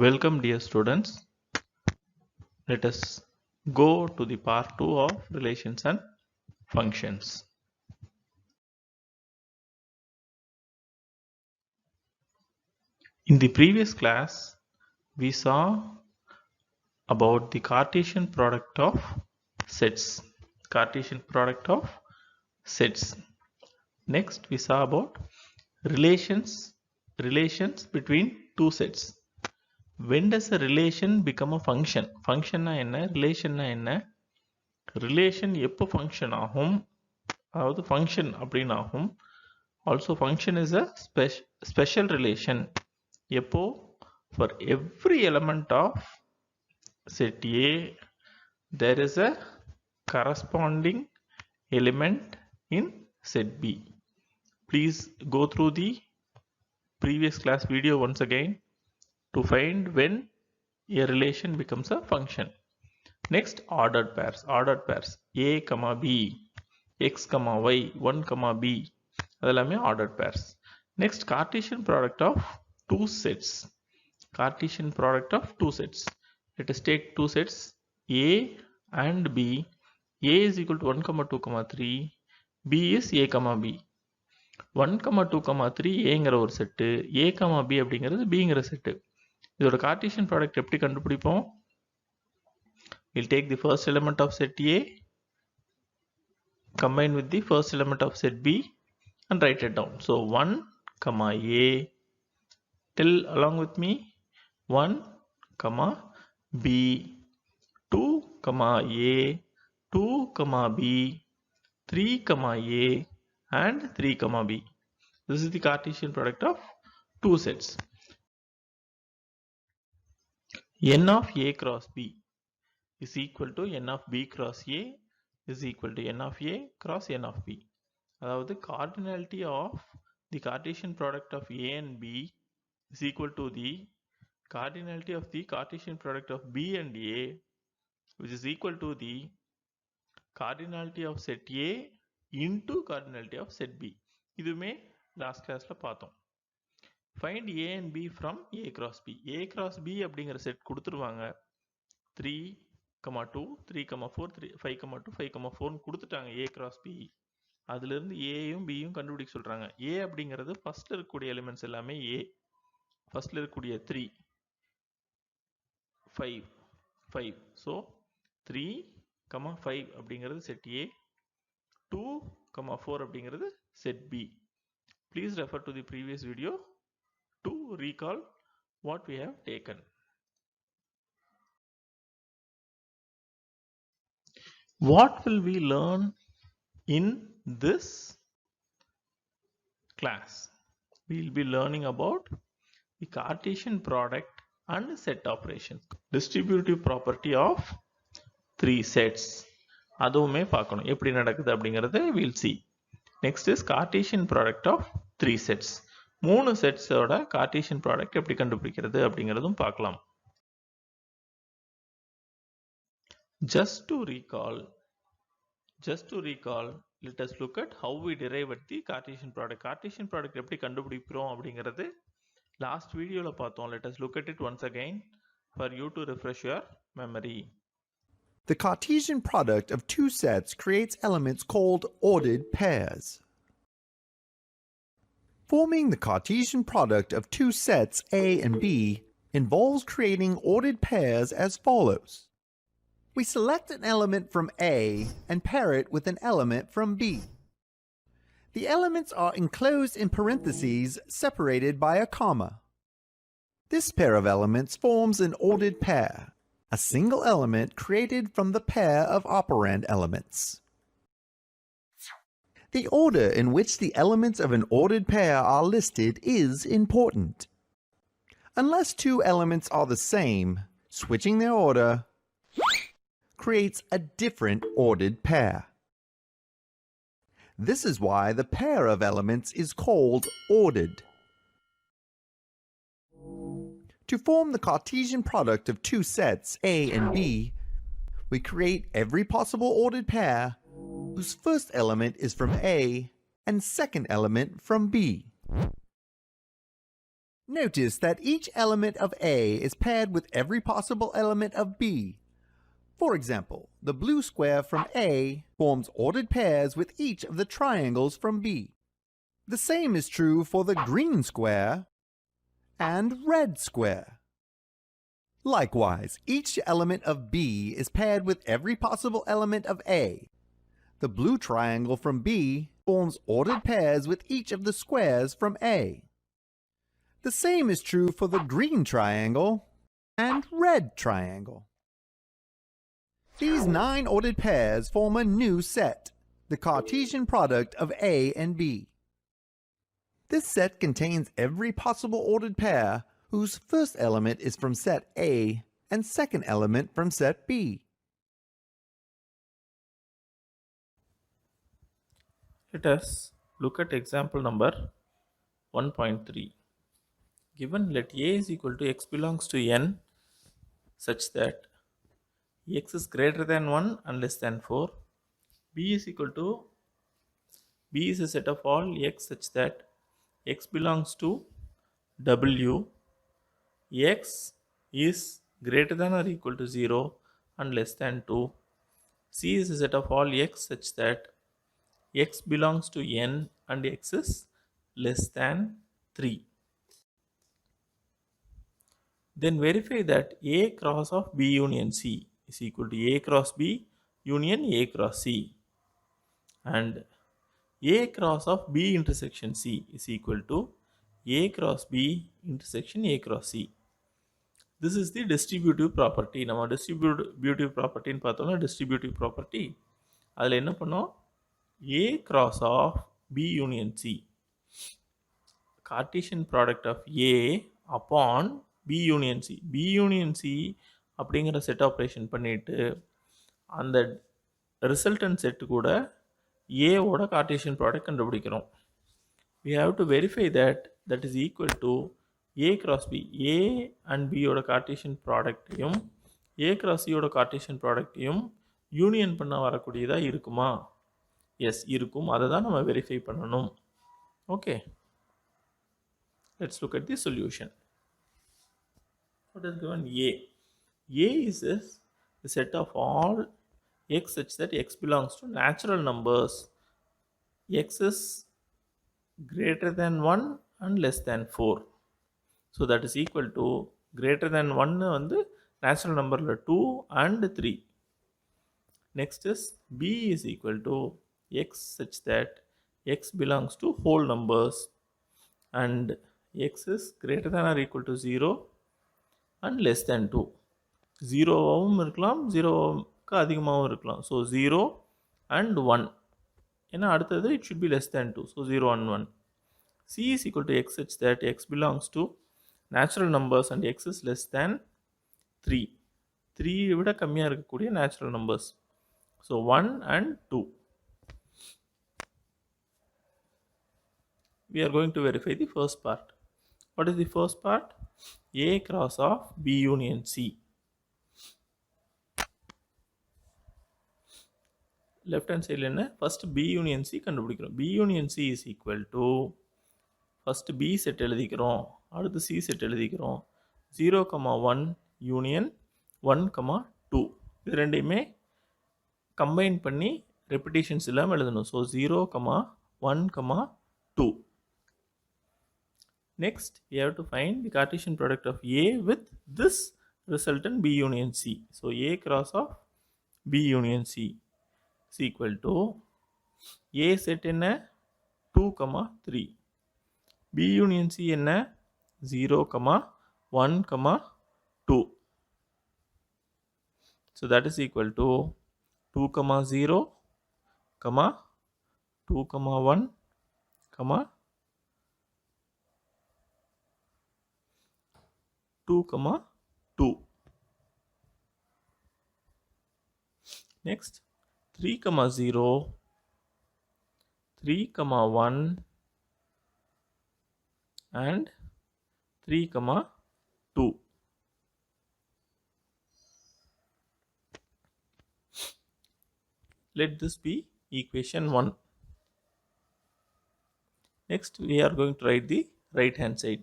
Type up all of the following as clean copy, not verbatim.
Welcome dear students. Let us go to the part 2 of relations and functions. In the previous class, we saw about the Cartesian product of sets. Cartesian product of sets. Next, we saw about relations between two sets. When does a relation become a function? Function na enna, relation na enna? Relation எப்போ function ஆகும், அதாவது function அப்படின்னு ஆகும். Also function is a special relation. எப்போ? For every element of set A, there is a corresponding element in set B. Please go through the previous class video once again to find when a relation becomes a function. Next, ordered pairs. Ordered pairs A, B, X, Y, 1, B. அதெல்லாமே ordered pairs. Next, Cartesian product of two sets. Cartesian product of two sets. Let us take two sets A and B. A is equal to 1, 2, 3. B is A, B. 1, 2, 3 ஏங்கிற ஒரு set, A, B அப்படிங்கிறது Bங்கிற set. இதோட Cartesian product எப்படி கண்டுபிடிப்போம்? We'll take the first element of set A, combine with the first element of set B and write it down. So 1, A, tell along with me, 1, B, 2, A, 2, B, 3, A and 3, B. This is the Cartesian product of two sets. N of A cross B is equal to N of B cross A is equal to N of A cross N of B. அதாவது cardinality of the Cartesian product of A and B is equal to the cardinality of the Cartesian product of B and A, which is equal to the cardinality of set A into cardinality of set B. இதுமே last classல பார்த்தோம். Find A and B from A cross B. A cross B அப்படிங்கிற set கொடுத்துருவாங்க. 3, 2, 3, 4, 5, 2, 5, 4 கொடுத்துட்டாங்க A cross B. அதிலிருந்து ஏயும் பியும் கண்டுபிடிக்க சொல்றாங்க. A அப்படிங்கிறது ஃபர்ஸ்ட்ல இருக்கக்கூடிய எலிமெண்ட்ஸ் எல்லாமே A. ஃபர்ஸ்ட்ல இருக்கக்கூடிய 3, 5. ஸோ 3, 5 அப்படிங்கிறது செட் A. 2, 4 அப்படிங்கிறது set B. Please refer to the previous video to recall what we have taken. What will we learn in this class? We will be learning about the Cartesian product and set operations. Distributive property of three sets. அதுவுமே பார்க்கணும் எப்படி நடக்குது அப்படிங்கறத we'll see. Next is Cartesian product of three sets. மூணு செட்ஸோட Cartesian product எப்படி கண்டுபிடிக்கிறது அப்படிங்கறதும் பார்க்கலாம். Just to recall, let us look at how we derive at the Cartesian product. Cartesian product எப்படி கண்டுபிடிக்கிறோம் அப்படிங்கிறது last videoல பார்த்தோம். Let us look at it once again for you to refresh your memory. The Cartesian product of two sets creates elements called ordered pairs. Forming the Cartesian product of two sets A and B involves creating ordered pairs as follows. We select an element from A and pair it with an element from B. The elements are enclosed in parentheses separated by a comma. This pair of elements forms an ordered pair, a single element created from the pair of operand elements. The order in which the elements of an ordered pair are listed is important. Unless two elements are the same, switching their order creates a different ordered pair. This is why the pair of elements is called ordered. To form the Cartesian product of two sets A and B, we create every possible ordered pair whose first element is from A and second element from B. Notice that each element of A is paired with every possible element of B. For example, the blue square from A forms ordered pairs with each of the triangles from B. The same is true for the green square and red square. Likewise, each element of B is paired with every possible element of A. The blue triangle from B forms ordered pairs with each of the squares from A. The same is true for the green triangle and red triangle. These 9 ordered pairs form a new set, the Cartesian product of A and B. This set contains every possible ordered pair whose first element is from set A and second element from set B. Let us look at example number 1.3. Given let A is equal to x belongs to n such that x is greater than 1 and less than 4. B is equal to B is a set of all x such that x belongs to W. X is greater than or equal to 0 and less than 2. C is a set of all x such that x belongs to n and x is less than 3. Then verify that A cross of B union C is equal to A cross B union A cross C, and A cross of B intersection C is equal to A cross B intersection A cross C. This is the distributive property. நம்ம distributive property ன்னு பார்த்தோம்னா distributive property அதில் என்ன பண்ணோம், A cross of B union C, Cartesian product of A upon B union C. B union C அப்படிங்கிற set operation பண்ணிட்டு அந்த resultant set கூட ஏவோட கார்டீசியன் ப்ராடக்ட் கண்டுபிடிக்கிறோம். We have to verify that is equal to A cross B. A and B யோட Cartesian ப்ராடக்டையும் A cross C யோட Cartesian ப்ராடக்டையும் union பண்ண வரக்கூடியதாக இருக்குமா? எஸ் இருக்கும். அதை தான் நம்ம வெரிஃபை பண்ணணும். Okay, let's look at the solution. What is given? A. A is the set of all x such that x belongs to natural numbers. X is greater than 1 and less than 4. So that is equal to greater than 1 வந்து natural number 2 and 3. Next is B is equal to x such that x belongs to whole numbers and x is greater than or equal to 0 and less than 2. 0வும் இருக்கலாம், 0க்கு அதிகமாகவும் இருக்கலாம். So 0 and 1. ஏன்னா அடுத்தது it should be less than 2. So 0 and 1. C is equal to x such that x belongs to natural numbers and x is less than 3. 3 விட கம்மியாக இருக்கக்கூடிய natural numbers. So 1 and 2. We are going to verify the first part. What is the first part? A cross of B union C. Left hand side என்ன, first B union C கண்டுபிடிக்கிறோம். B union C is equal to first B set எழுதிக்கிறோம், அடுத்து C set எழுதிக்கிறோம். 0, 1 union 1, 2 இது ரெண்டையுமே combine பண்ணி repetitions இல்லாமல் எழுதணும். So 0, 1, 2. Next, we have to find the Cartesian product of A with this resultant B union C. So A cross of B union C is equal to A set என்ன 2, 3. B union C என்ன 0, 1, 2. So that is equal to 2, 0, 2, 1, 2, 2. Next, 3, 0, 3, 1 and 3, 2. Let this be equation 1. Next, we are going to write the right hand side.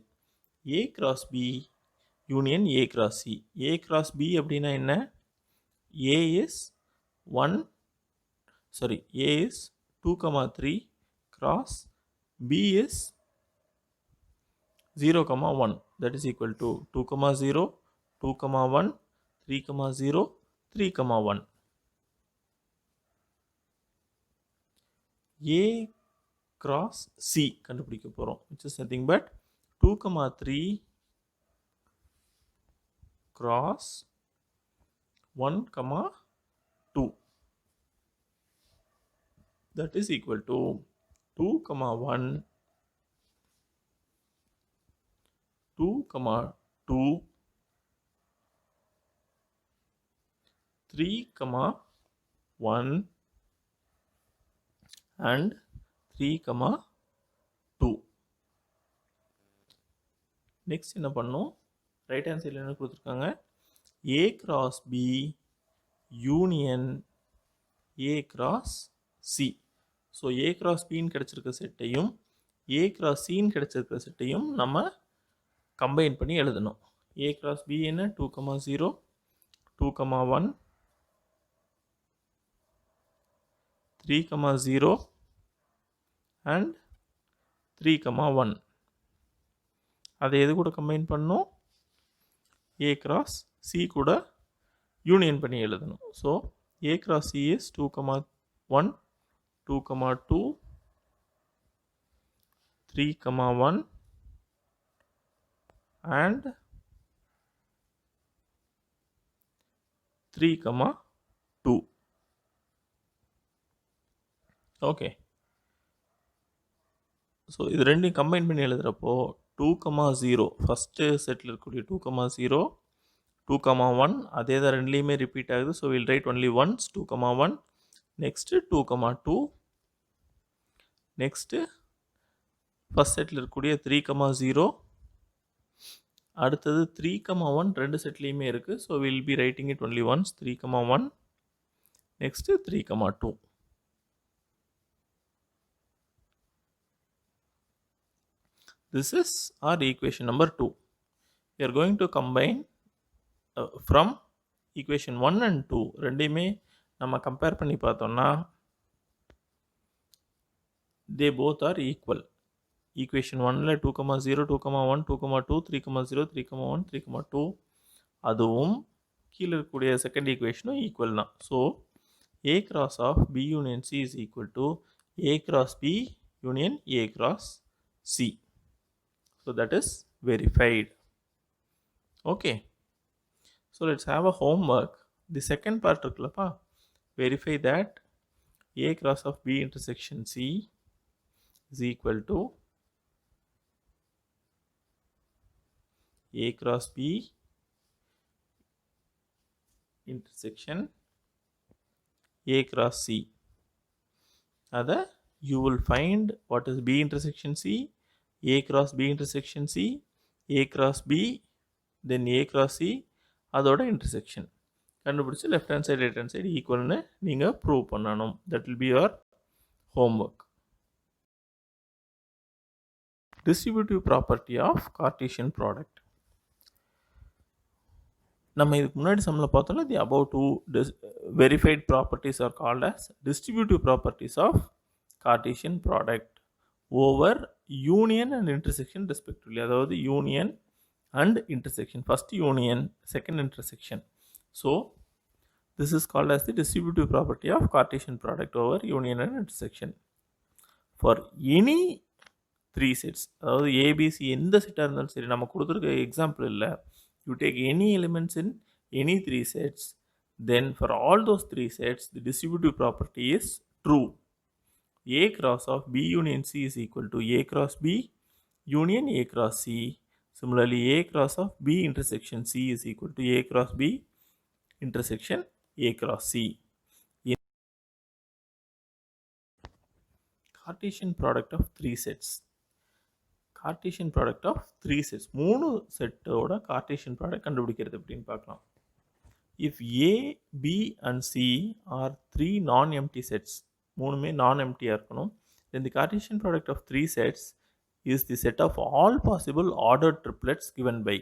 A cross B union A cross C. A cross B அப்படின்னா என்ன? A is 1 sorry A is 2 comma 3 cross B is 0 comma 1, that is equal to 2 comma 0 2 comma 1 3 comma 0 3 comma 1. A cross C கண்டுபிடிக்க போறோம், which is nothing but 2 comma 3 cross 1 comma 2, that is equal to 2 comma 1 2 comma 2 3 comma 1 and 3 comma 2. Next என்ன பண்ணோம், right hand சைடில் என்ன கொடுத்துருக்காங்க, A cross B union A cross C. So A cross Bன்னு கிடச்சிருக்க செட்டையும் A cross Cன்னு கிடச்சிருக்க செட்டையும் நம்ம combine பண்ணி எழுதணும். A cross B என்ன 2 comma 0 2 comma 1 3 comma 0 and 3 comma 1. அதை எது கூட கம்பைன் பண்ணணும், A cross C கூட யூனியன் பண்ணி எழுதணும். So A cross C is 2 comma 1 2 comma 2 3 comma 1 and 3 comma 2. Okay, so இது ரெண்டையும் கம்பைன் பண்ணி எழுதுகிறப்போ 2 comma 0 ஃபஸ்ட்டு செட்டில் இருக்கக்கூடிய 2 comma 0 2 comma 1 அதே தான் ரெண்டுலேயுமே ரிப்பீட் ஆகுது. So will write only once 2 comma 1, next 2 comma 2, next first settle இருக்கக்கூடிய 3 comma 0, அடுத்தது 3 comma 1 ரெண்டு செட்லேயுமே இருக்குது. So will be writing it only once 3 comma 1, next 3 comma 2. This is our equation number 2. We are going to combine from equation 1 and 2 ரெண்டையுமே நம்ம compare பண்ணி பார்த்தோம்னா they both are equal. equation 1ல 2 comma 0 2 comma 1 2 comma 2 3 comma 0 3 comma 1 3 comma 2 அதுவும் கீழே இருக்கக்கூடிய second ஈக்குவேஷனும் equal தான். So A cross of B union C is equal to A cross B union A cross C. So that is verified. Okay, so let's have a homework. The second part இருக்குல்லப்பா, verify that A cross of B intersection C is equal to A cross B intersection A cross C. Other you will find what is B intersection C, A cross B intersection C, A cross B, then A cross C, அதோட intersection கண்டுபிடிச்சு left hand side right hand side ஈக்குவல்னு நீங்கள் prove பண்ணணும். that will be your homework. distributive property of Cartesian product. நம்ம இதுக்கு முன்னாடி சம்மில் பார்த்தோம்னா the above two verified properties are called as distributive properties of Cartesian product over union and intersection respectively. அதாவது union and intersection, first union second intersection. So this is called as the distributive property of Cartesian product over union and intersection for any three sets. அதாவது ABC எந்த செட்டாக இருந்தாலும் சரி, நம்ம கொடுத்துருக்க example இல்லை, you take any elements in any three sets, then for all those three sets the distributive property is true. A cross of B union C is equal to A cross B union A cross C. Similarly, A cross of B intersection C is equal to A cross B intersection A cross C. In Cartesian product of three sets. Cartesian product of three sets. மூணு செட்டோட Cartesian product கண்டுபிடிக்கிறது எப்படின்னு பார்க்கலாம். If A, B and C are three non-empty sets, மூணுமே non-empty இருக்கணும், then the Cartesian product of three sets is the set of all possible ordered triplets given by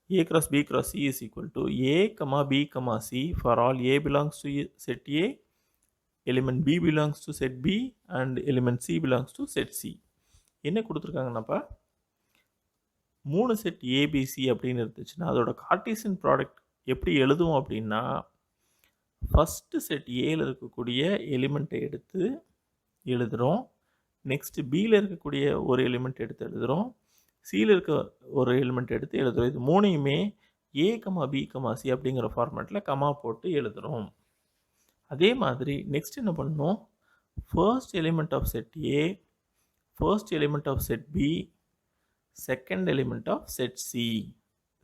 A cross B cross C is equal to A, B, C for all A belongs to set A, element B belongs to set B and element C belongs to set C. என்ன கொடுத்துருக்காங்கன்னாப்பா 3 set ABC அப்படின்னு இருந்துச்சுன்னா அதோட Cartesian product எப்படி எழுதுவோம் அப்படின்னா first set ஏல இருக்கக்கூடிய எலிமெண்ட்டை எடுத்து எழுதுகிறோம். நெக்ஸ்ட்டு பியில் இருக்கக்கூடிய ஒரு எலிமெண்ட் எடுத்து எழுதுகிறோம். சியில் இருக்க ஒரு எலிமெண்ட் எடுத்து எழுதுகிறோம். இது மூணையுமே ஏ பி சி அப்படிங்கிற ஃபார்மேட்டில் கமா போட்டு எழுதுகிறோம். அதே மாதிரி நெக்ஸ்ட் என்ன பண்ணணும், first element of set A, first element of set B, second element of set C,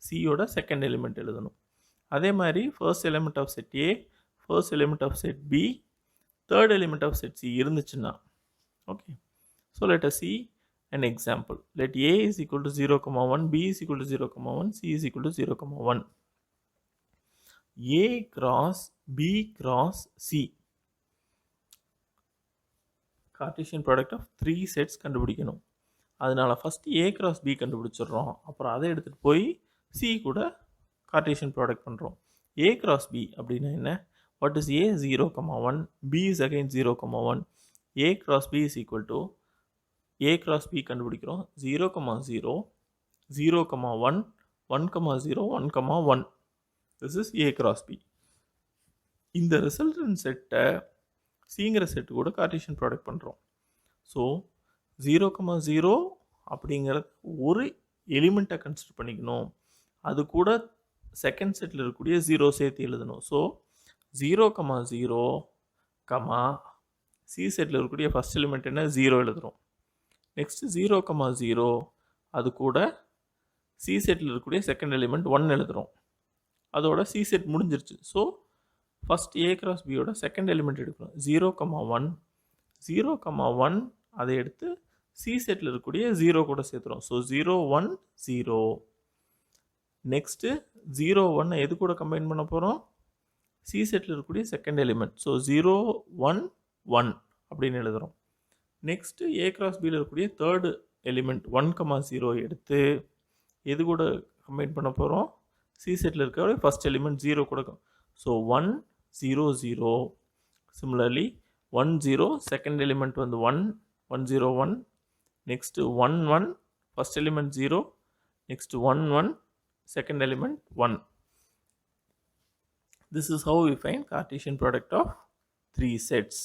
சியோட செகண்ட் எலிமெண்ட் எழுதணும். அதே மாதிரி first element of set A, first element of set B, third element of set C இருந்துச்சுன்னா okay. So let us see an example. Let A is equal to 0, 1, B is equal to 0, 1, C is equal to 0, 1. A cross B cross C, Cartesian product of 3 sets கண்டுபிடிக்கணும். அதனால் first A cross B கண்டுபிடிச்சிடுறோம். அப்புறம் அதை எடுத்துகிட்டு போய் C கூட Cartesian product பண்ணுறோம். A cross B அப்படின்னா என்ன? What is A? 0, 1. B is again 0, 1. A cross B is equal to A cross B கண்டுபிடிக்கிறோம். 0, 0, 0, 1, 1, 0, 1, 1. This is A cross B. இந்த ரிசல்டன்ட் செட்டை சிங்கிற செட்டு கூட கார்ட்டீசியன் ப்ராடக்ட் பண்ணுறோம். ஸோ 0, 0 அப்படிங்கிற ஒரு எலிமெண்ட்டை கன்சிடர் பண்ணிக்கணும். அது கூட செகண்ட் செட்டில் இருக்கக்கூடிய 0 சேர்த்து எழுதணும். ஸோ 0, 0, சி செட்டில் இருக்கக்கூடிய ஃபஸ்ட் எலிமெண்ட் என்ன 0 எழுதுகிறோம். நெக்ஸ்ட்டு 0, 0 அது கூட சி செட்டில் இருக்கக்கூடிய செகண்ட் எலிமெண்ட் 1 எழுதுகிறோம். அதோட சி செட் முடிஞ்சிருச்சு. ஸோ ஃபஸ்ட் ஏ கிராஸ் பியோட செகண்ட் எலிமெண்ட் எடுக்கிறோம். 0, 1, 0, 1 அதை எடுத்து சி செட்டில் இருக்கக்கூடிய 0 கூட சேர்த்துறோம். ஸோ 0, 1, 0. நெக்ஸ்ட்டு 0, 1 எது கூட கம்பைன் பண்ண போகிறோம்? சி செட்டில் இருக்கக்கூடிய செகண்ட் எலிமெண்ட். ஸோ 0, 1, 1 அப்படின்னு எழுதுகிறோம். நெக்ஸ்ட்டு ஏ கிராஸ் பியில் இருக்கக்கூடிய தேர்டு எலிமெண்ட் 1, 0 எடுத்து எது கூட கம்பைன் பண்ண போகிறோம்? சி செட்டில் இருக்க ஃபஸ்ட் எலிமெண்ட் 0 கூட. ஸோ 1, 0, 0. சிமிலர்லி 1, 0 செகண்ட் எலிமெண்ட் வந்து 1, 1, 0, 1. Next 1, 1 first element 0. Next 1, 1 second element 1. This is how we find Cartesian product of 3 sets.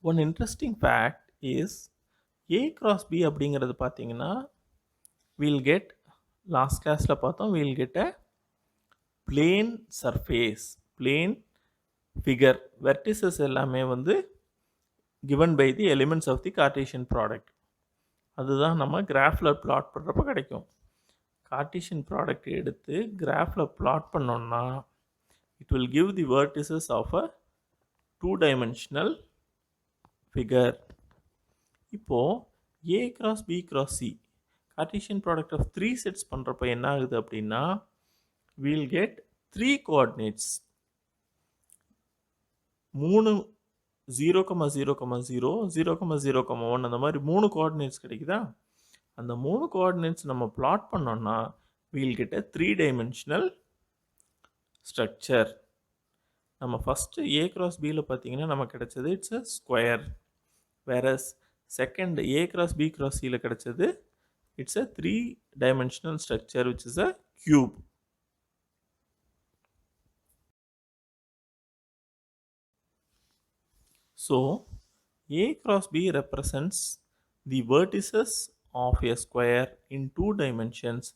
One interesting fact is A cross B அப்படிங்கிறது பார்த்தீங்கன்னா we'll get last classல பார்த்தோம் we'll get a plane surface, plane figure, vertices எல்லாமே வந்து given by the elements of the Cartesian product. அதுதான் நம்ம கிராஃபில் plot பண்ணுறப்ப கிடைக்கும். Cartesian product எடுத்து கிராஃபில் பிளாட் பண்ணோன்னா it will give the vertices of a 2-dimensional figure. இப்போது A cross B cross C Cartesian product of 3 sets பண்ணுறப்ப என்ன ஆகுது அப்படின்னா வில் கெட் 3 கோஆர்டினேட்ஸ். 3 0, 0, 0, 0, 0, 1 அந்த மாதிரி 3 கோஆர்டினேட்ஸ் கிடைக்குதா? அந்த 3 கோஆர்டினேட்ஸ் நம்ம பிளாட் பண்ணோம்னா we'll get a 3-dimensional structure. நம்ம ஃபஸ்ட்டு ஏ கிராஸ் பியில் பார்த்தீங்கன்னா நமக்கு கிடைச்சது it's a square. Whereas second A cross B cross சியில் கிடைச்சது it's a 3-dimensional structure which is a cube. So, A cross B represents the vertices of a square in 2 dimensions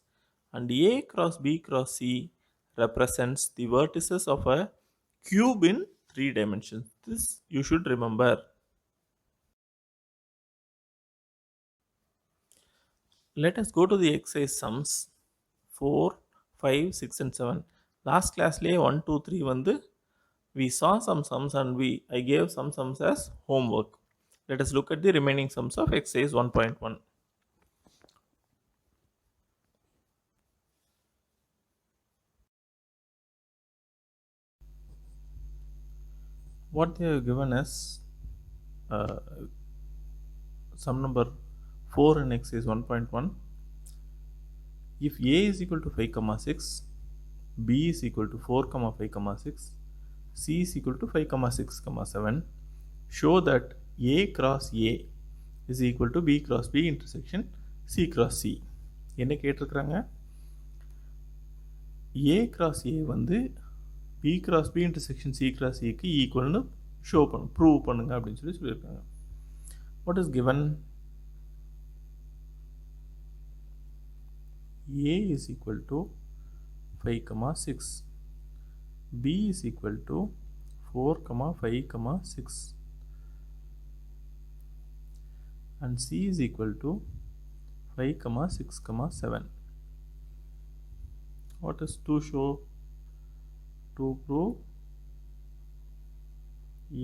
and A cross B cross C represents the vertices of a cube in 3 dimensions. This you should remember. Let us go to the exercise sums 4, 5, 6 and 7. Last class lay 1, 2, 3 வந்து we saw some sums and I gave some sums as homework. Let us look at the remaining sums of exercise 1.1. what they have given us sum number 4 in x is 1.1. If a is equal to 5 comma 6, b is equal to 4 comma 5 comma 6, c is equal to 5 comma 6 comma 7, show that a cross a is equal to b cross b intersection c cross c. என்ன கேட்டிருக்கிறாங்க? a cross a வந்து b cross b intersection c cross c க்கு ஈக்குவல்னு show பண்ணு prove பண்ணுங்க அப்படின்னு சொல்லியிருக்காங்க. What is given? a is equal to 5 comma 6, b is equal to 4 comma 5 comma 6, and c is equal to 5 comma 6 comma 7. What is to show? To prove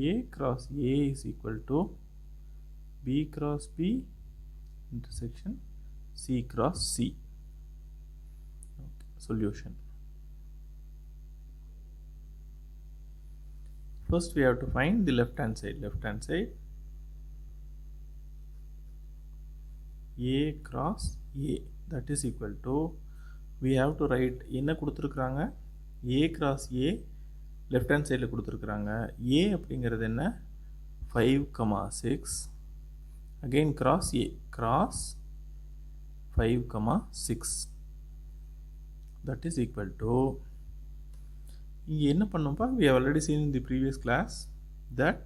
a cross a is equal to b cross b intersection c cross c. Okay. Solution. First we have to find the left hand side. Left hand side, a cross a, that is equal to, we have to write என்ன கொடுத்துருக்குறாங்க? a cross a left hand side கொடுத்துருக்குறாங்க. a அப்படிங்கிறது என்ன? 5 comma 6, again cross a, cross 5 comma 6, that is equal to, இங்கே என்ன பண்ணும்பா? we have already seen in the previous class that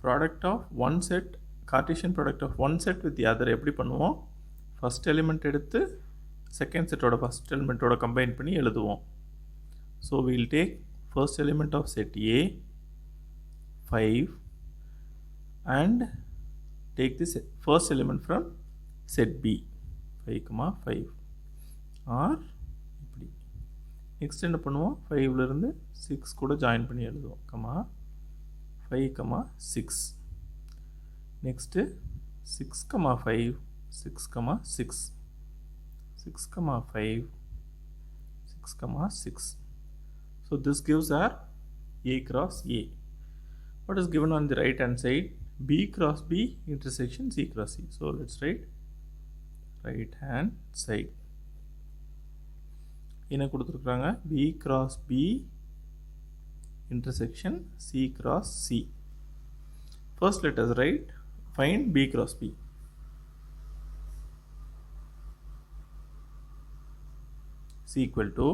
product of one set, Cartesian product of one set with the other எப்படி பண்ணுவோம்? first element எடுத்து second set ஓட first element ஓட combine பண்ணி எழுதுவோம். So we will take first element of set A, 5, and take this first element from set B, 5 comma 5, or இப்படி next என்ன பண்ணுவோம்? 5 இருந்து 6 கூட join பண்ணி எழுதுவோம், comma 5 comma 6, next 6 comma 5, 6 comma 6, 6 comma 5, 6 comma 6. So this gives our a cross a. What is given on the right hand side? B cross B intersection C cross C. So let's write right hand side. என்ன கொடுத்துருக்காங்க? B cross B intersection C cross C. First let us write, find B cross B. is equal to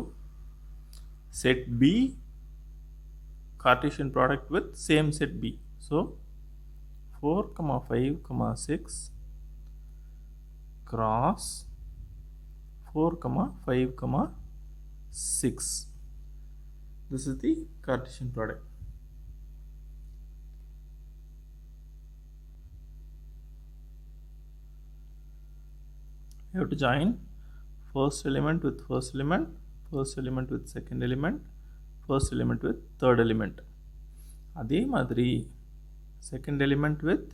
set B Cartesian product with same set B. So 4 comma 5 comma 6 cross 4 comma 5 comma 6. This is the Cartesian product. You have to join first element with first element, first element with second element, first element with third element. அதே மாதிரி second element with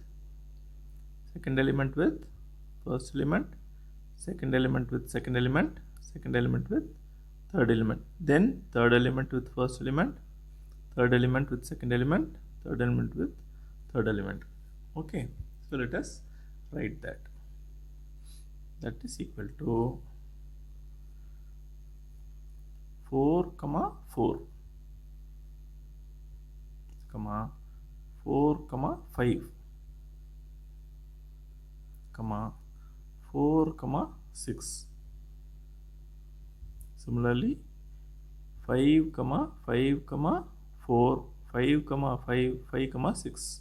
first element, second element with second element, second element with third element, then third element with first element, third element with second element, third element with third element. Okay, so let us write that. That is equal to 4 comma 4 comma 4 comma 5 comma 4 comma 6. Similarly 5 comma 5 comma 4, 5 comma 5, 5 comma 6.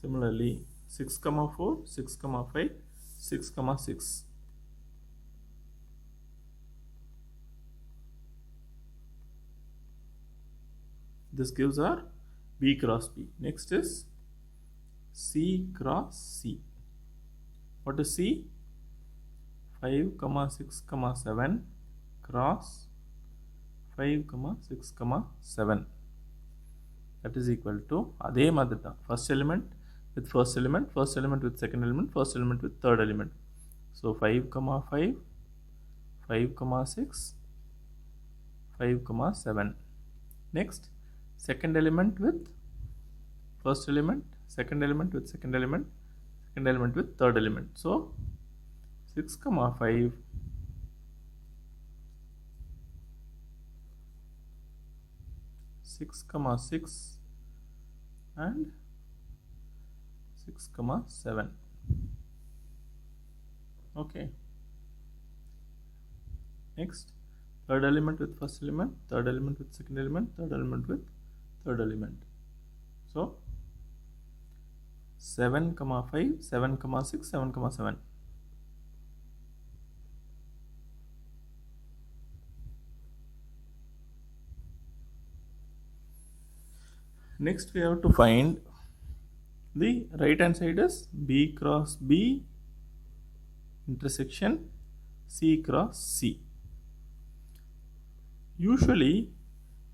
Similarly 6 comma 4, 6 comma 5, 6 comma 6. This gives our B cross B. Next is C cross C. What is C? 5 comma 6 comma 7 cross 5 comma 6 comma 7. That is equal to, அதே மாதிரி தான், first element with first element with second element, first element with third element. So 5 comma 5, 5 comma 6, 5 comma 7. Next, second element with first element, second element with second element, second element with third element. So 6 comma 5, 6 comma 6 and 6 comma 7. Okay. Next, third element with first element, third element with second element, third element with third element. So 7 comma 5, 7 comma 6, 7 comma 7. Next, we have to find the right hand side is B cross B intersection C cross C. Usually,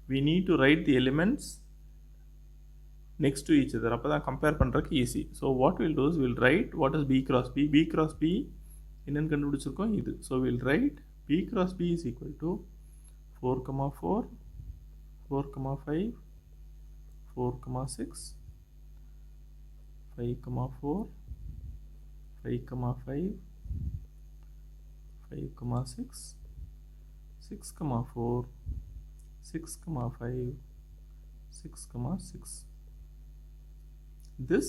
we need to write the elements next to each other. அப்போ தான் compare பண்ணுறதுக்கு easy. So what we'll do is we'll write what is B cross B. B cross B என்னன்னு கண்டுபிடிச்சிருக்கோம் இது. So we'll write B cross B is equal to 4 comma 4, 4 comma 5, 4 comma 6, 5 comma 4, 5 comma 5, 5 comma 6, 6 comma 4, 6 comma 5, 6 comma 6. This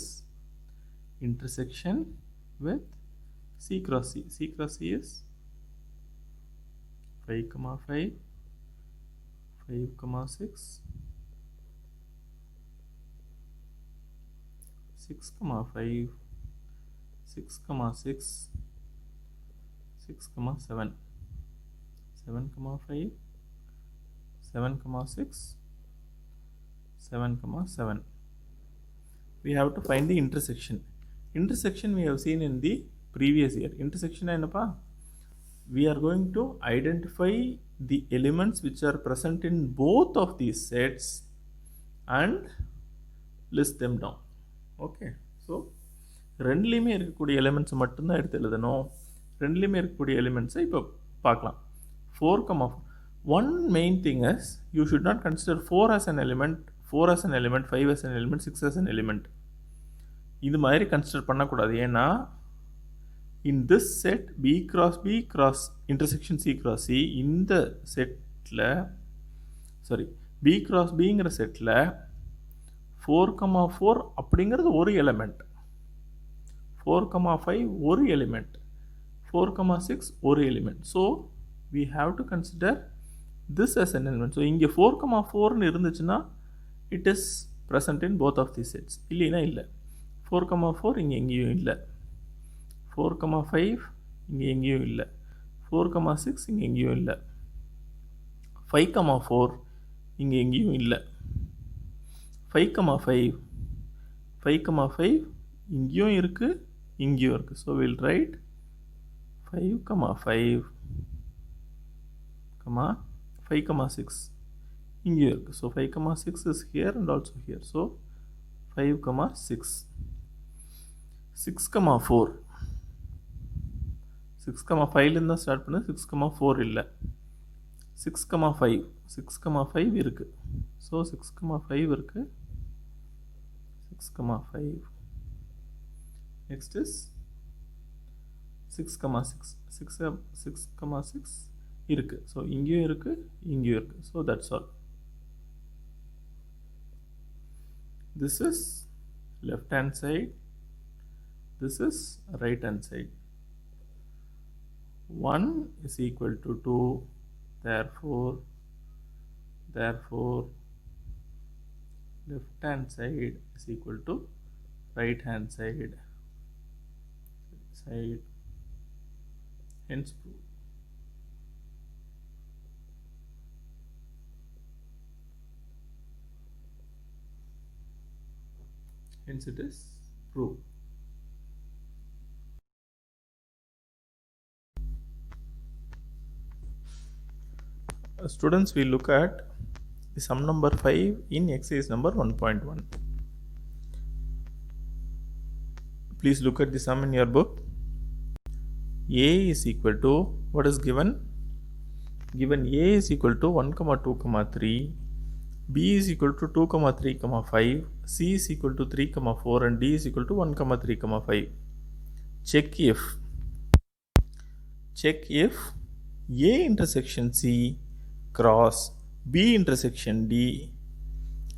intersection with C cross C. C cross C is 5 comma 5, 5 comma 6, 6 comma 5, 6 comma 6, 6 comma 7, 7 comma 5, 7 comma 6, 7 comma 7. We have to find the intersection. Intersection we have seen in the previous year. Intersection என்னப்பா? We are going to identify the elements which are present in both of these sets and list them down. Okay. So ரெண்டுலேயுமே இருக்கக்கூடிய elements மட்டும்தான் எடுத்து எழுதணும். ரெண்டுலேயுமே இருக்கக்கூடிய எலிமெண்ட்ஸை இப்போ பார்க்கலாம். 4 comma 4. One main thing is you should not consider 4 as an element, 4 as an element, 5 as an element, 6 as an element. இது மாதிரி கன்சிடர் பண்ணக்கூடாது. ஏன்னா in this set B cross B cross intersection C cross C இந்த செட்டில் B cross Bங்கிற செட்டில் 4 comma 4 அப்படிங்கிறது ஒரு எலிமெண்ட், 4 comma 5 ஒரு எலிமெண்ட், 4 comma 6 ஒரு element. So we have to consider this as an element. So இங்கே 4 comma 4ன்னு இருந்துச்சுன்னா it is present in both of these sets. இல்லைன்னா இல்லை. 4 comma 4 இங்கே எங்கேயும் இல்லை, 4 comma 5 இங்கே எங்கேயும் இல்லை, 4 comma 6 இங்கே எங்கேயும் இல்லை, 5 comma 4 இங்கே எங்கேயும் இல்லை, 5 comma 5, 5 comma 5 இங்கேயும் இருக்குது, இங்கேயும் இருக்குது. So we'll write 5 comma 5 comma 5 comma 6 இங்கேயும் இருக்குது. So 5 comma 6 is here and also here. So 5 comma 6, 6 comma 4, 6 comma 5லேருந்து தான் ஸ்டார்ட் பண்ணு, 6 comma 4 இல்லை, 6 comma 5, 6 comma 5 இருக்குது. ஸோ 6 comma 5 இருக்குது, 6 comma 5. Next is 6 comma 6, 6 comma 6 இருக்குது. ஸோ இங்கேயும் இருக்குது, இங்கேயும் இருக்குது. So that's all. This is left hand side, this is right hand side. 1 is equal to 2, therefore left hand side is equal to right hand side, hence prove. Hence it is proved. Students, we look at the sum number 5 in exercise number 1.1. Please look at the sum in your book. A is equal to, what is given? Given A is equal to 1, 2, 3, B is equal to 2, 3, 5, C is equal to 3, 4 and D is equal to 1, 3, 5. Check if A intersection C cross B intersection D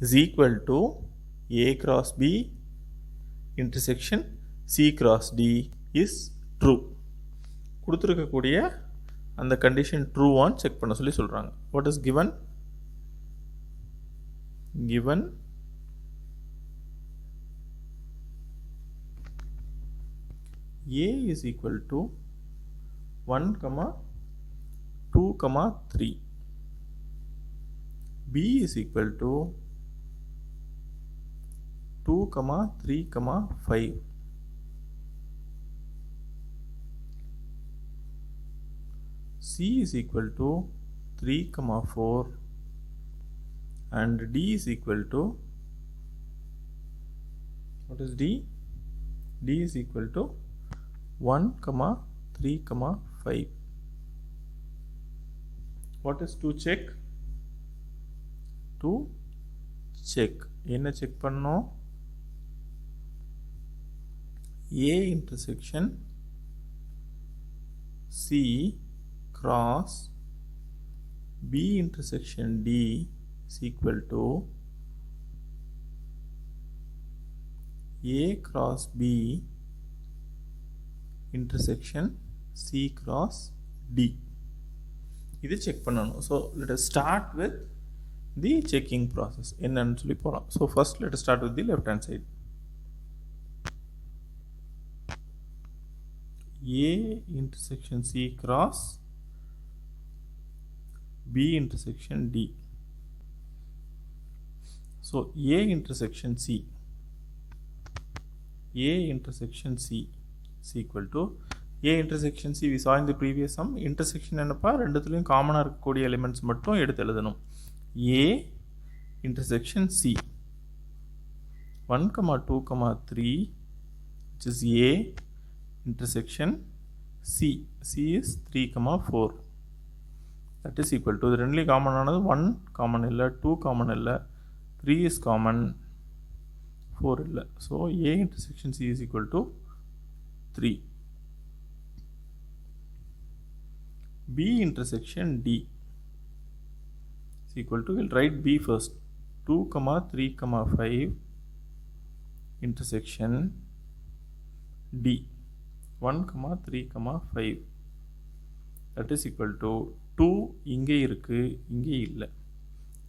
is equal to A cross B intersection C cross D is true. கொடுத்துருக்கக்கூடிய அந்த condition ட்ரூவான்னு check பண்ண சொல்லி சொல்கிறாங்க. What is given? Given A is equal to 1, 2, 3. B is equal to 2, 3, 5. C is equal to 3, 4 and D is equal to, what is D? D is equal to 1, 3, 5. What is to check? To check. என்ன check பண்ணோம்? A intersection C cross B intersection D is equal to A cross B intersection C cross D. இது check பண்ணணும். So let us start with the checking process. என்னன்னு சொல்லி போகலாம். So first let us start with the left hand side. A intersection C cross B intersection D. So A intersection C is equal to A intersection C we saw in the previous sum. Intersection என்னப்பா ரெண்டுத்துலயும் காமனா இருக்கக்கூடிய elements மட்டும் எடுத்து எழுதணும். A intersection C 1, 2, 3 which is A intersection C. C is 3, 4. That is equal to, the ரெண்டுலி common ஆனது 1 common இல்லை, 2 common இல்லை, 3 is common, 4 இல்லை. So A intersection C is equal to 3. B intersection D is equal to, we'll write B first, 2, 3, 5 intersection D 1, 3, 5. That is equal to 2 இங்கே இருக்கு, இங்கே இல்லை,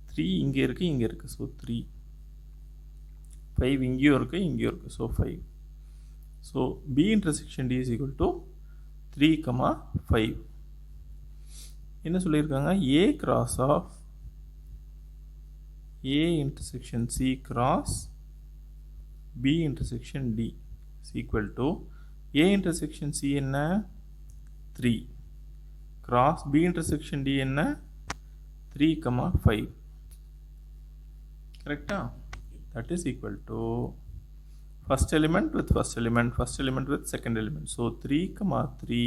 3 இங்கே இருக்கு, இங்கே இருக்கு, so 3, 5 இங்கேயும் இருக்கு, இங்கேயும் இருக்கு, so 5. So B intersection D is equal to 3, 5. என்ன சொல்லியிருக்காங்க? A cross of A intersection C cross B intersection D is equal to, A intersection C என்ன? 3 cross B intersection D என்ன? 3, 5. Correctா? That is equal to first element with first element, first element with second element. So 3, 3,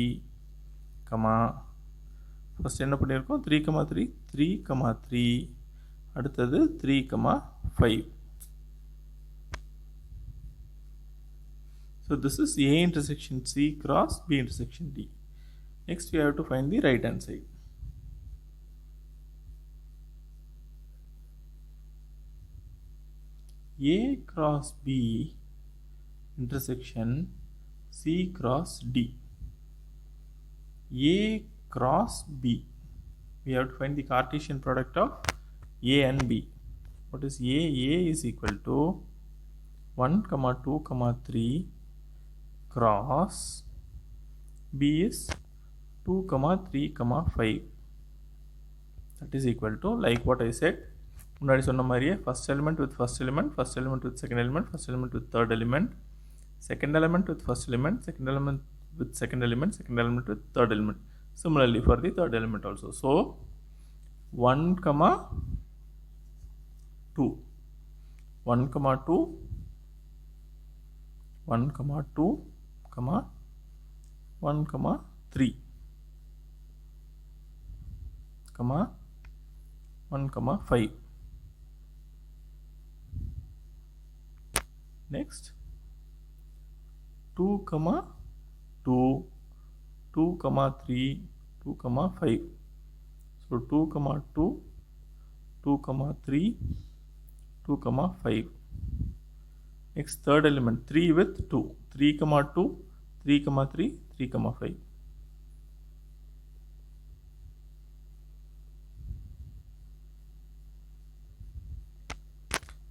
first என்ன பண்ணியிருக்கோம்? 3, 3, 3, 3, அடுத்தது 3, 5. So this is A intersection C cross B intersection D. Next we have to find the right hand side. A cross B intersection C cross D. A cross B. We have to find the Cartesian product of A and B. What is A? A is equal to 1, 2, 3 cross B is 2, 3, 5. That is equal to, like what I said, முன்னாடி சொன்ன மாதிரியே first element with first element, first element with second element, first element with third element, second element with first element, second element with second element, second element with third element. Similarly for the third element also. So 1, 2, 1, 2, 1, 2, 1, 3, 1, 5. Next 2, 2, 2, 3, 2, 5. So 2, 2, 2, 3, 2, 5. Next third element 3 with 2, 3, 2, 3, 3, 3, 5.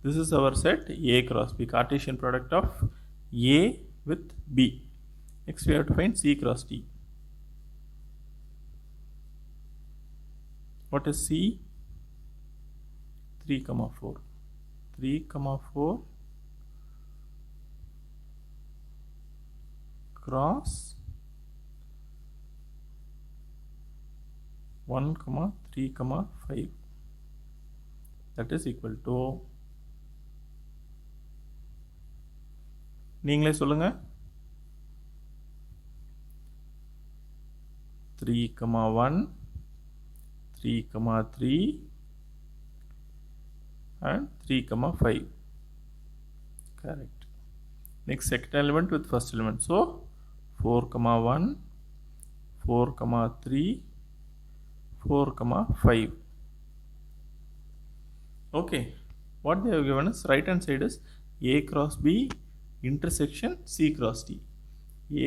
This is our set A cross B, Cartesian product of A with B. Next we have to find C cross D. What is C? 3, 4. 3, 4 cross 1, 3, 5. That is equal to, நீங்களே சொல்லுங்க, 3, 1, 3, 3 and 3, 5. Correct. Next second element with first element. So 4, 1, 4, 3, 4, 5. Okay. What they have given us, right hand side is A cross B intersection C cross D.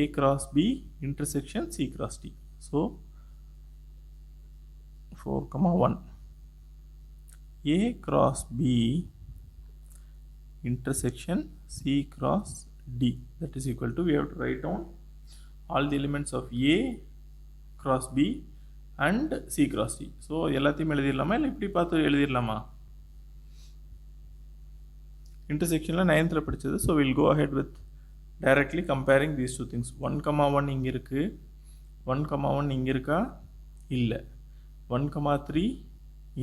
A cross B intersection C cross D. So 4, 1. A cross B intersection C cross D. That is equal to, we have to write down all the elements of A cross B and C cross D. So எல்லாத்தையும் எழுதிடலாமா இல்லை இப்படி பார்த்து எழுதிடலாமா? Intersection la 9th la படிச்சது. So we'll go ahead with directly comparing these two things. 1, 1 இங்க இருக்கு, 1, 1 இங்க இருக்கா? இல்ல. 1, 3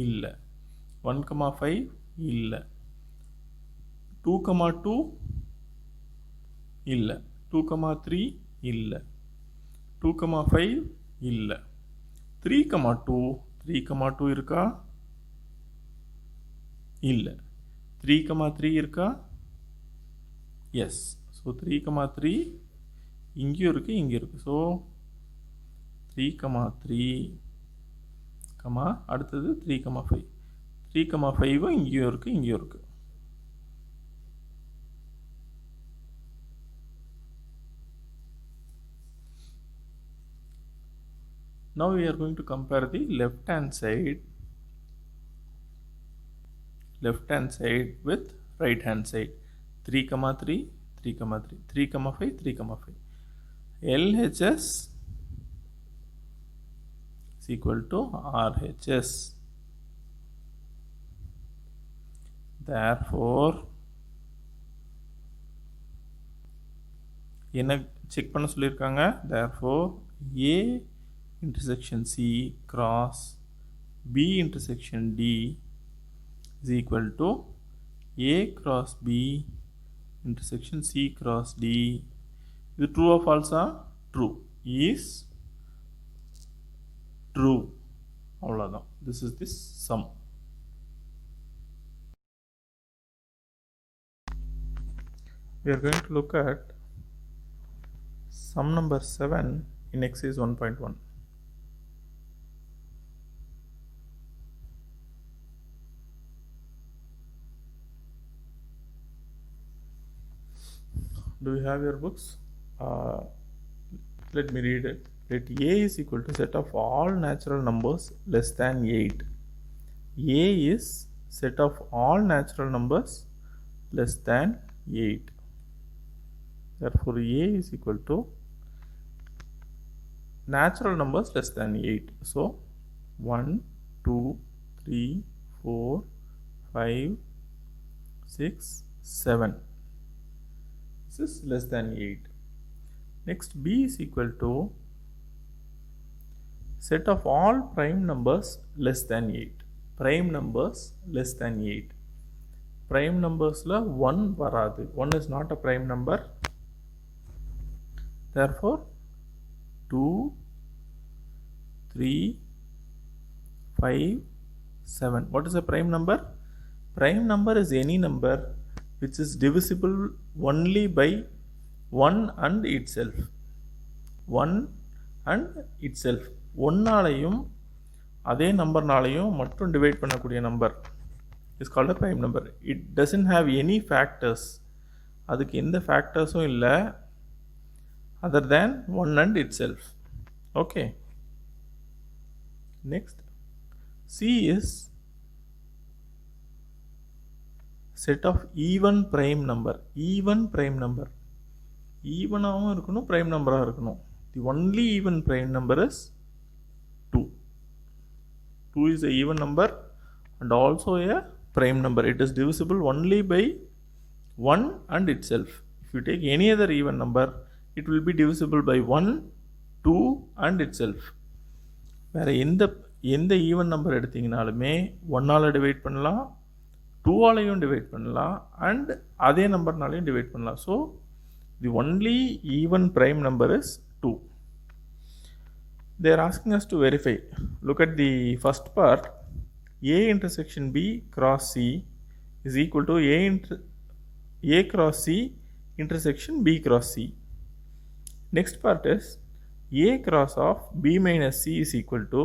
இல்ல. 1, 5 இல்ல. 2, 2 இல்ல. 2, 3 இல்ல. 2, 5 இல்ல. 3, 2, 3, 2 இருக்கா? இல்ல. 3, 3 இருக்கா? Yes. So 3, 3 இங்கேயும் இருக்கு, இங்கே இருக்கு. So 3, 3 அடுத்தது 3, 5. 3, 5 இங்கேயும் இருக்கு, இங்கேயும் இருக்கு. Now we are going to compare the left hand side with right hand side. 3, 3, 3, 3, 3, 5, 3, 5. LHS is equal to RHS. Therefore, என்ன செக் பண்ண சொல்லியிருக்காங்க? Therefore, A intersection C cross B intersection D is equal to A cross B intersection C cross D. Is it true or false? True. Is true. அவ்வளோதான். This is this sum. We are going to look at sum number 7 in exercise 1.1. Do you have your books? Let me read it. Let A is equal to set of all natural numbers less than 8. A is set of all natural numbers less than 8. Therefore, A is equal to natural numbers less than 8. So 1, 2, 3, 4, 5, 6, 7. This is less than 8. Next, B is equal to set of all prime numbers less than 8. Prime numbers less than 8. Prime numbers la 1 varadu. 1 is not a prime number. Therefore 2, 3, 5, 7. What is a prime number? Prime number is any number which is divisible only by 1 and itself. 1 and itself. ஒன்னாலையும் அதே நம்பர்னாலையும் மட்டும் divide பண்ணக்கூடிய number is called a prime number. It doesn't have any factors. அதுக்கு எந்த ஃபேக்டர்ஸும் இல்லை other than 1 and itself. Okay. Next, C is set of even prime number. Even prime number. ஈவனாகவும் இருக்கணும், prime நம்பராக இருக்கணும். The only even prime number is 2. 2 is a even number and also a prime number. It is divisible only by 1 and itself. If you take any other even number, it will be divisible by 1, 2 and itself. வேறு எந்த even number எடுத்திங்கனாலுமே 1ஆல் divide பண்ணலாம், 2ஆலையும் divide பண்ணலாம் and அதே நம்பர்னாலையும் divide பண்ணலாம். So the only even prime number is 2. They are asking us to verify. Look at the first part. A intersection B cross C is equal to A cross C intersection B cross C. Next part is A cross of B minus C is equal to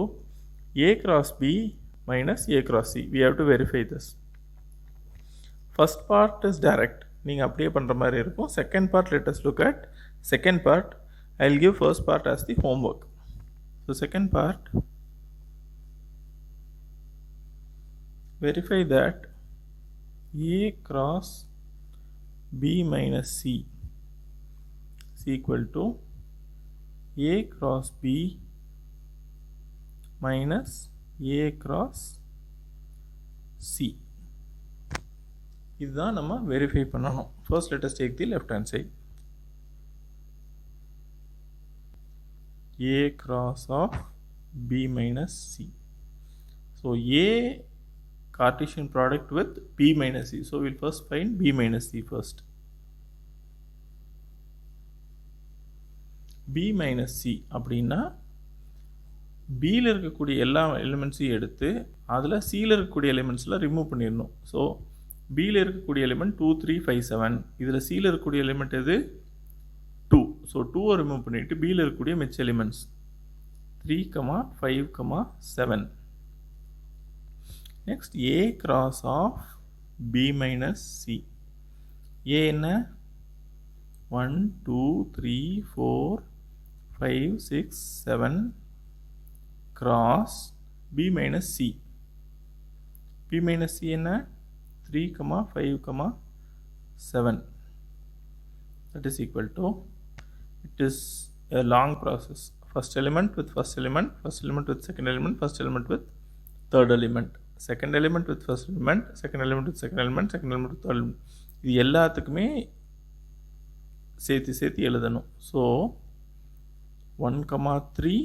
A cross B minus A cross C. We have to verify this. First part is direct. நீங்கள் அப்படியே பண்ணுற மாதிரி இருக்கும். Second part, let us look at second part. I will give first part as the homework. So second part, verify that A cross B minus C is equal to A cross B minus A cross C. இதுதான் நம்ம verify பண்ணணும். First let us take the left hand side. A cross of B minus C. So A Cartesian product with B minus C. So we'll first find B minus C first. B minus C அப்படின்னா Bயில் இருக்கக்கூடிய எல்லா எலிமெண்ட்ஸையும் எடுத்து அதில் Cயில் இருக்கக்கூடிய எலிமெண்ட்ஸில் remove பண்ணிடணும். So Bயில் இருக்கக்கூடிய element 2, 3, 5, 7. இதில் Cயில் இருக்கக்கூடிய எலிமெண்ட் எது? 2. ஸோ 2-ஐ ரிமூவ் பண்ணிவிட்டு Bயில் இருக்கக்கூடிய மிச்ச elements 3, 5, 7. Next A cross of B minus C. A என்ன? 1, 2, 3, 4, 5, 6, 7 cross B minus C. B minus C என்ன? 3, 5, 7. That is equal to, it is a long process. First element with first element, first element with second element, first element with third element, second element with first element, second element with second element, second element with third element. இது எல்லாத்துக்குமே சேர்த்து எழுதணும். So 1, 3,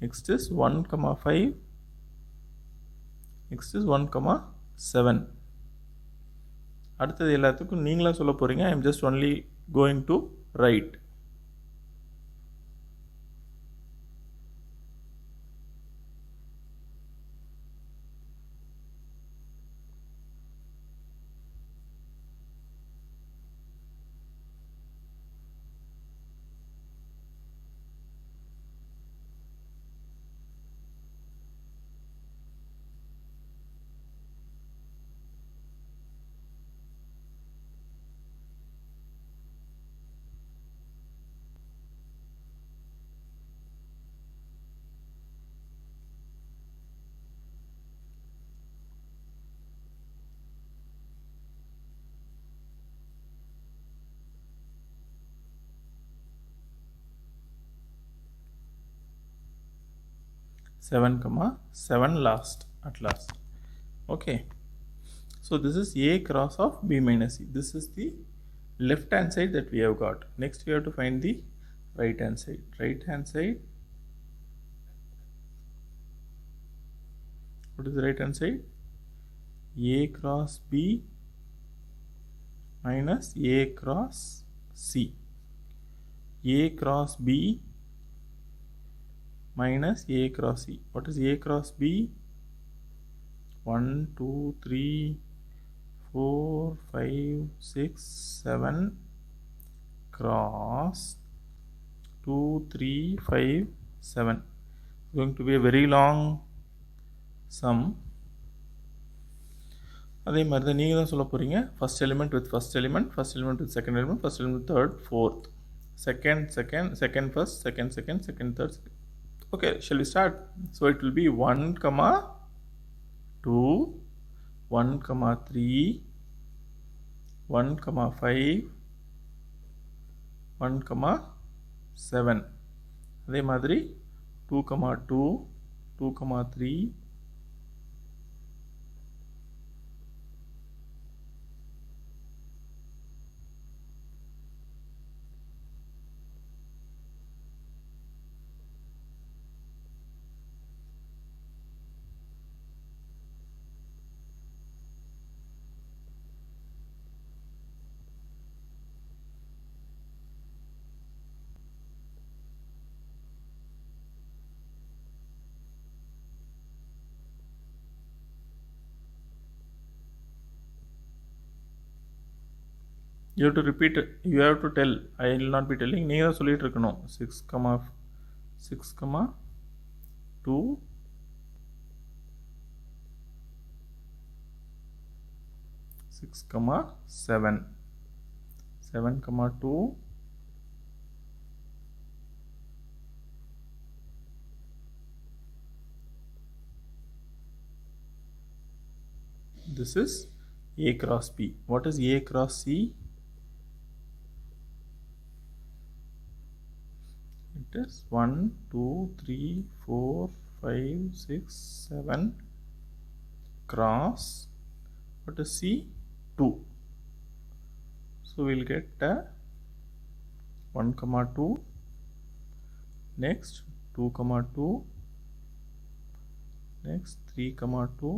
next is 1, 5, next is 1, 7. அடுத்தது எல்லாத்துக்கும் நீங்களா சொல்ல போகிறீங்க. I am just only going to write. Seven, 7 last, at last. Okay. So this is A cross of B minus C. This is the left hand side that we have got. Next we have to find the right hand side. Right hand side. What is the right hand side? A cross B minus A cross C. A cross B minus A cross C. What is A cross B? 1 2 3 4 5 6 7 cross 2 3 5 7. Going to be a very long sum. அதே மாதிரி தான் நீங்கள் தான் சொல்ல போகிறீங்க. First element with first element, first element with second element, first element third fourth, second first, second third. Okay, shall we start? So it will be 1 comma 2, 1 comma 3, 1 comma 5, 1 comma 7. அதே மாதிரி 2 comma 2, 2 comma 3, you have to repeat it. You have to tell. I will not be telling. நீங்கள் தான் சொல்லிட்டு இருக்கணும். 6 comma 2, 6 comma 7, 7 comma 2, this is A cross B. What is A cross C? It is 1 2 3 4 5 6 7 cross, what is C? 2. So we'll get 1 comma 2, next 2 comma 2, next 3 comma 2,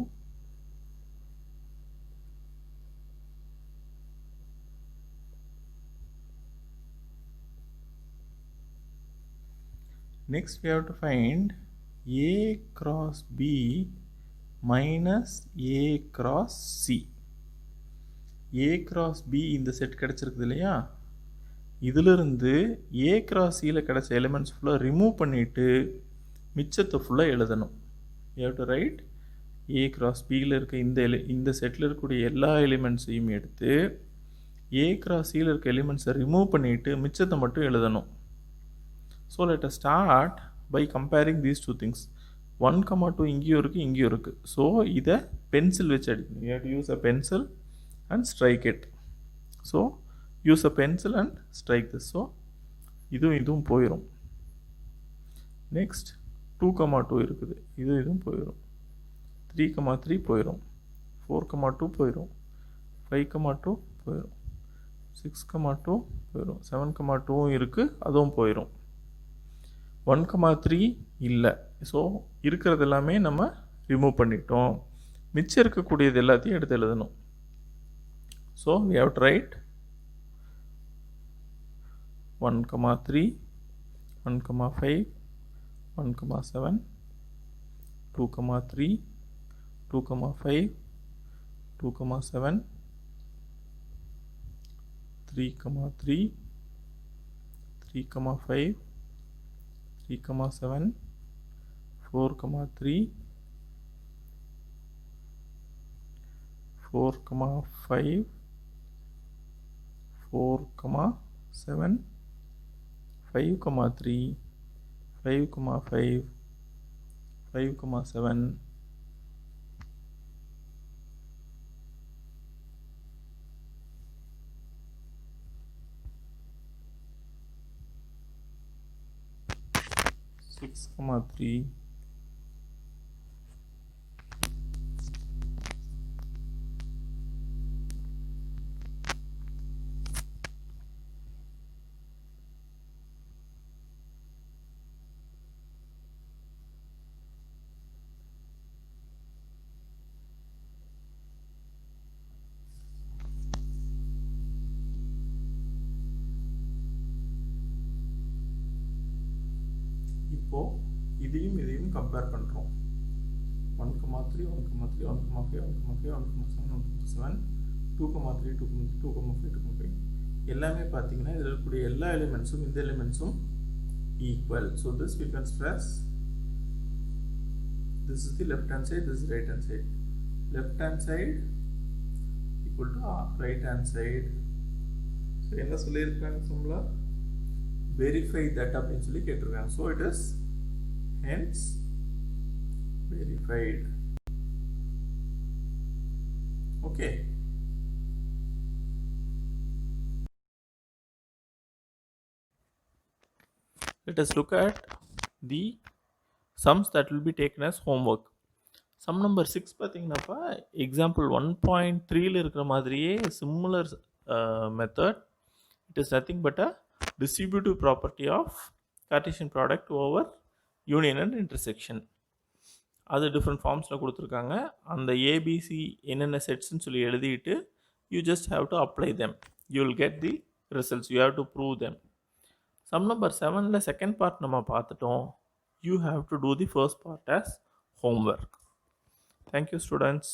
next we have to find A cross B minus A cross C. A cross B இந்த set கிடச்சிருக்குது இல்லையா, இதிலிருந்து A cross Cயில் கிடச்ச elements ஃபுல்லாக remove பண்ணிவிட்டு மிச்சத்தை ஃபுல்லாக எழுதணும். You have to write A cross Bயில் இருக்க இந்த செட்டில் இருக்கக்கூடிய எல்லா எலிமெண்ட்ஸையும் எடுத்து A cross Cயில் இருக்க எலிமெண்ட்ஸை ரிமூவ் பண்ணிவிட்டு மிச்சத்தை மட்டும் எழுதணும். So let us start by comparing these two things. 1 comma 2 இங்கேயும் இருக்குது இங்கேயும் இருக்குது. ஸோ இதை பென்சில் வச்சு அடிக்கணும். You have to use a pencil and strike it. So use a pencil and strike this. So இதுவும் போயிடும். நெக்ஸ்ட் 2 comma 2 இருக்குது, இதுவும் போயிடும். 3 comma 3 போயிடும், 4 comma 2 போயிடும், 5 comma 2 போயிடும், 6 comma 2 போயிடும், 7 comma 2 இருக்குது, அதுவும் போயிடும். 1 comma 3 இல்லை. ஸோ இருக்கிறது எல்லாமே நம்ம ரிமூவ் பண்ணிட்டோம். மிச்சம் இருக்கக்கூடியது எல்லாத்தையும் எடுத்து எழுதணும். So we have to write 1 comma 3, 1 comma 5, 1 comma 7, 2 comma 3, 2 comma 5, 2 comma 7, 3 comma 3, 3 comma 5, 3 comma 7, 4 comma 3, 4 comma 5, 4 comma 7, 5 comma 3, 5 comma 5, 5 comma 7, 6 comma 3, 6 இப்போது இதையும் கம்பேர் பண்ணுறோம். 1,3 1,3 1,5 1,5 1,7 1,7 2,3 2,5 2,5 எல்லாமே பார்த்தீங்கன்னா இதில் இருக்கக்கூடிய எல்லா எலிமெண்ட்ஸும் இந்த எலிமெண்ட்ஸும் equal. So this we can stress. This is the left hand side, this is right hand side. Left hand side equal to right hand side. So என்ன சொல்லியிருக்காங்க சிம்பிளா verify that அப்படின்னு சொல்லி கேட்டிருக்காங்க. So it is hence verified. Okay. Let us look at the sums that will be taken as homework. Sum number 6 பார்த்தீங்கன்னாப்பா example 1.3ல இருக்கிற மாதிரியே similar method. It is nothing but a distributive property of Cartesian product over union and intersection. அது different ஃபார்ம்ஸில் கொடுத்துருக்காங்க. அந்த ABC என்னென்ன செட்ஸ்ன்னு சொல்லி எழுதிட்டு you just have to apply them. You will get the results. You have to prove them. Sum number 7ல second part நம்ம பார்த்துட்டோம். You have to do the first part as homework. Thank you students.